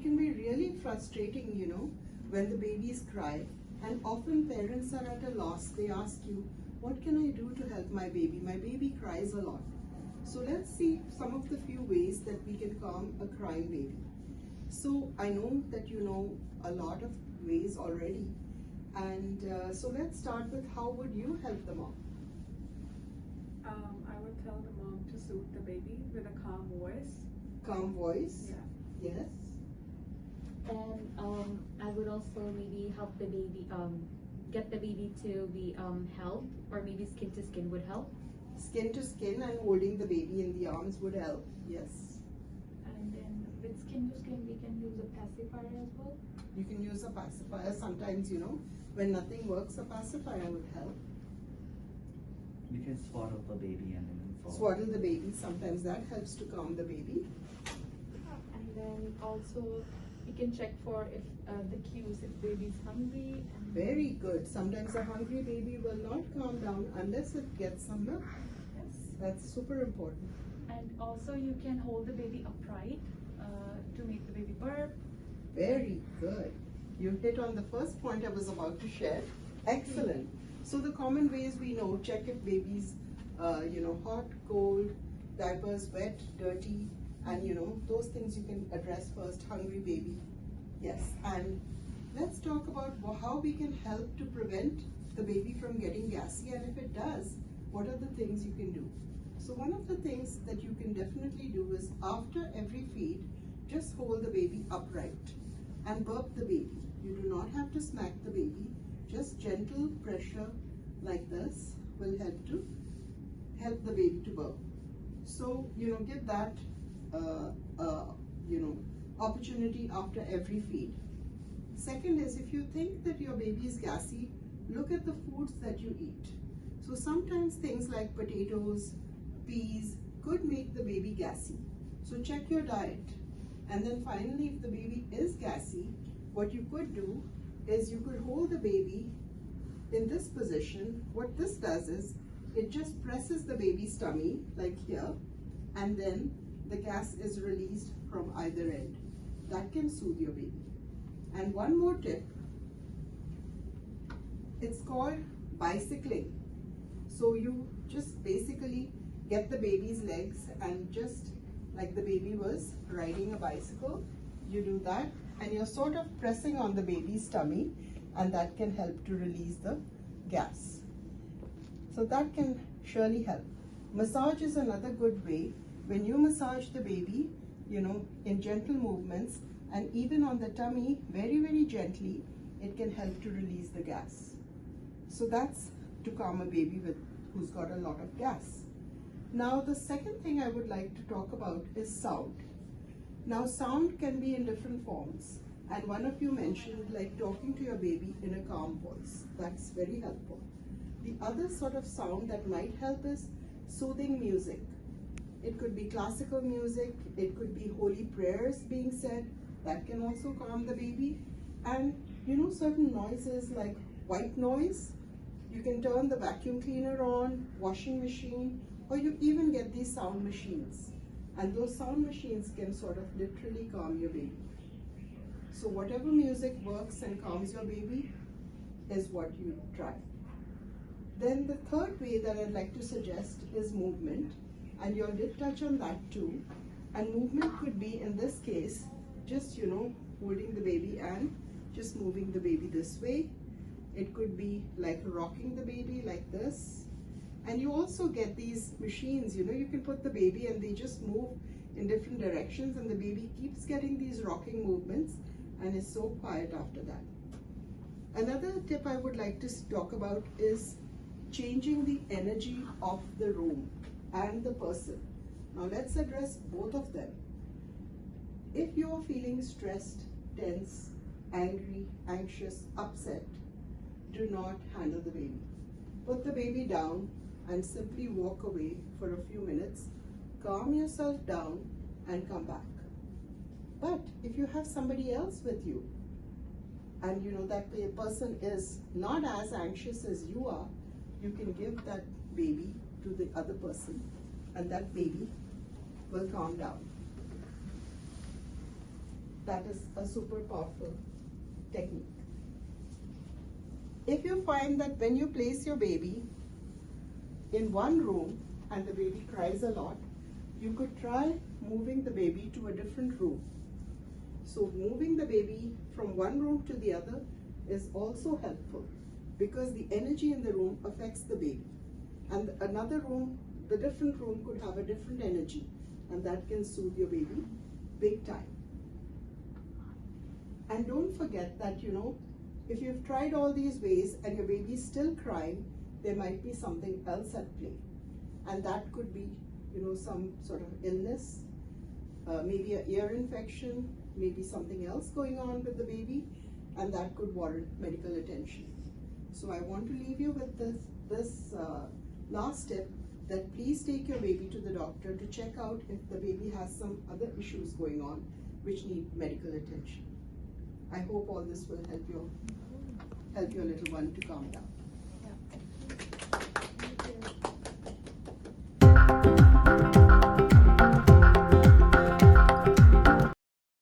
it can be really frustrating, when the babies cry. And often parents are at a loss. They ask you, what can I do to help my baby? My baby cries a lot. So let's see some of the few ways that we can calm a crying baby. So I know that you know a lot of ways already. And so let's start with, how would you help the mom? I would tell the mom to soothe the baby with a calm voice. Calm voice? Yeah. Yes. And I would also maybe help the baby, get the baby to be held, or maybe skin to skin would help. Skin to skin and holding the baby in the arms would help, yes. And then with skin to skin, we can use a pacifier as well. You can use a pacifier. Sometimes, when nothing works, a pacifier would help. You can swaddle the baby and then fall. Swaddle the baby, sometimes that helps to calm the baby. And then also we can check for if the cues, if baby's hungry. And Very good. Sometimes a hungry baby will not calm down unless it gets some milk. yes. That's super important. And also you can hold the baby upright to make the baby burp. Very good. You hit on the first point I was about to share. Excellent. So the common ways we know, check if baby's, hot, cold, diapers wet, dirty, and those things you can address first. Hungry baby. Yes. And let's talk about how we can help to prevent the baby from getting gassy, and if it does, what are the things you can do? So one of the things that you can definitely do is, after every feed, just hold the baby upright and burp the baby. You do not have to smack the baby. Just gentle pressure like this will help the baby to burp. So, give that, opportunity after every feed. Second is, if you think that your baby is gassy, look at the foods that you eat. So sometimes things like potatoes, peas could make the baby gassy. So check your diet. And then finally, if the baby is gassy, what you could do is you could hold the baby in this position. What this does is, it just presses the baby's tummy like here, and then the gas is released from either end. That can soothe your baby. And one more tip, it's called bicycling. So you just basically get the baby's legs, and just like the baby was riding a bicycle, you do that, and you're sort of pressing on the baby's tummy, and that can help to release the gas. So that can surely help. Massage is another good way. When you massage the baby, in gentle movements, and even on the tummy, very, very gently, it can help to release the gas. So that's to calm a baby who's got a lot of gas. Now, the second thing I would like to talk about is sound. Now, sound can be in different forms. And one of you mentioned like talking to your baby in a calm voice. That's very helpful. The other sort of sound that might help is soothing music. It could be classical music, it could be holy prayers being said. That can also calm the baby. And certain noises like white noise, you can turn the vacuum cleaner on, washing machine, or you even get these sound machines. And those sound machines can sort of literally calm your baby. So whatever music works and calms your baby is what you try. Then the third way that I'd like to suggest is movement. And you all did touch on that too. And movement could be, in this case, just, holding the baby and just moving the baby this way. It could be like rocking the baby like this. And you also get these machines, you can put the baby and they just move in different directions, and the baby keeps getting these rocking movements and is so quiet after that. Another tip I would like to talk about is changing the energy of the room and the person. Now let's address both of them. If you're feeling stressed, tense, angry, anxious, upset, do not handle the baby. Put the baby down and simply walk away for a few minutes, calm yourself down and come back. But if you have somebody else with you, and that person is not as anxious as you are, you can give that baby to the other person, and that baby will calm down. that is a super powerful technique. If you find that when you place your baby in one room and the baby cries a lot, you could try moving the baby to a different room. So moving the baby from one room to the other is also helpful because the energy in the room affects the baby. And another room, the different room could have a different energy, and that can soothe your baby big time. And don't forget that, you know, if you've tried all these ways and your baby is still crying, there might be something else at play. And that could be, you know, some sort of illness, maybe an ear infection, maybe something else going on with the baby, and that could warrant medical attention. So I want to leave you with this last tip, that please take your baby to the doctor to check out if the baby has some other issues going on which need medical attention. I hope all this will help your little one to calm down.